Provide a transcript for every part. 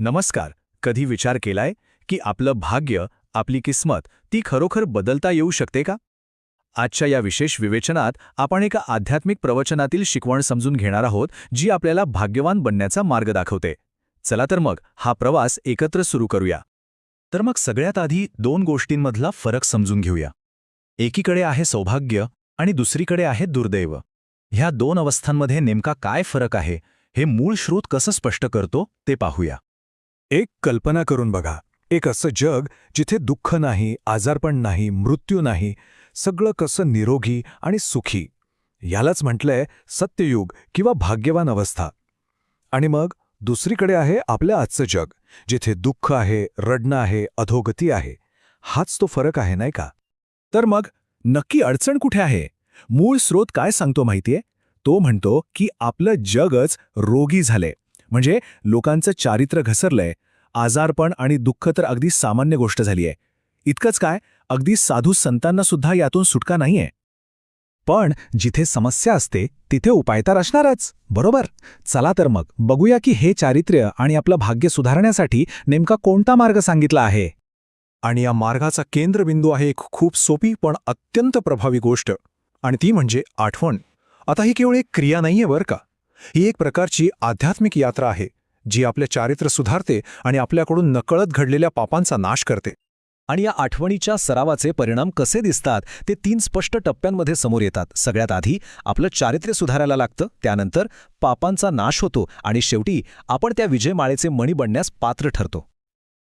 नमस्कार. कधी विचार केलाय की आपलं भाग्य, आपली किस्मत ती खरोखर बदलता येऊ शकते का? आजच्या या विशेष विवेचनात आपण एका आध्यात्मिक प्रवचनातील शिकवण समजून घेणार आहोत, जी आपल्याला भाग्यवान बनण्याचा मार्ग दाखवते. चला तर मग हा प्रवास एकत्र सुरू करूया. तर मग सगळ्यात आधी दोन गोष्टींमधला फरक समजून घेऊया. एकीकडे आहे सौभाग्य आणि दुसरीकडे आहे दुर्दैव. ह्या दोन अवस्थांमध्ये नेमका काय फरक आहे, हे मूळ श्रोत कसं स्पष्ट करतो ते पाहूया. एक कल्पना करून बघा, एक असं जग जिथे दुःख नाही, आजारपण नाही, मृत्यू नाही, सगळं कसं निरोगी आणि सुखी. यालाच म्हटलंय सत्ययुग किंवा भाग्यवान अवस्था. आणि मग दुसरीकडे आहे आपलं आजचं जग, जिथे दुःख आहे, रडणं आहे, अधोगती आहे. हाच तो फरक आहे, नाही का? तर मग नक्की अडचण कुठे आहे? मूळ स्रोत काय सांगतो माहितीये? तो म्हणतो की आपलं जगच रोगी झालंय. म्हणजे लोकांचं चारित्र्य घसरलंय. आजारपण आणि दुःख तर अगदी सामान्य गोष्ट झालीय. इतकंच काय, अगदी साधू संतांना सुद्धा यातून सुटका नाहीये. पण जिथे समस्या असते तिथे उपाय तर असणारच, बरोबर? चला तर मग बघूया की हे चारित्र्य आणि आपलं भाग्य सुधारण्यासाठी नेमका कोणता मार्ग सांगितला आहे. आणि या मार्गाचा केंद्रबिंदू आहे एक खूप सोपी पण अत्यंत प्रभावी गोष्ट, आणि ती म्हणजे आठवण. आता ही केवळ एक क्रिया नाहीये बरं का. ही एक प्रकारची आध्यात्मिक यात्रा आहे, जी आपले चारित्र्य सुधारते आणि आपल्याकडून नकळत घडलेल्या पापांचा नाश करते. आणि या आठवणीच्या सरावाचे परिणाम कसे दिसतात ते 3 स्पष्ट टप्प्यांमध्ये समोर येतात. सगळ्यात आधी आपलं चारित्र्य सुधारायला लागतं, त्यानंतर पापांचा नाश होतो आणि शेवटी आपण त्या विजयमाळेचे मणी बनण्यास पात्र ठरतो.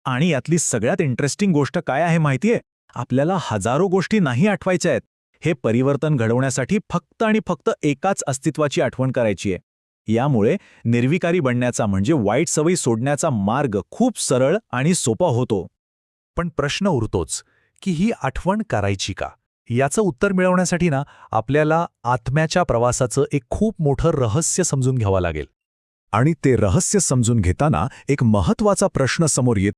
आणि यातली सगळ्यात इंटरेस्टिंग गोष्ट काय आहे माहितीये? आपल्याला हजारो गोष्टी नाही आठवायच्या आहेत. हे परिवर्तन घडवण्यासाठी फक्त आणि फक्त एकाच अस्तित्वाची आठवण करायची आहे. यामुळे निर्विकारी बनण्याचा म्हणजे वाईट सवयी सोडण्याचा मार्ग खूप सरळ आणि सोपा होतो. पण प्रश्न उरतोच की ही आठवण करायची का? याचं उत्तर मिळवण्यासाठी आपल्याला आत्म्याच्या प्रवासाचं एक खूप मोठं रहस्य समजून घ्यावं लागेल. आणि ते रहस्य समजून घेताना एक महत्त्वाचा प्रश्न समोर येतो,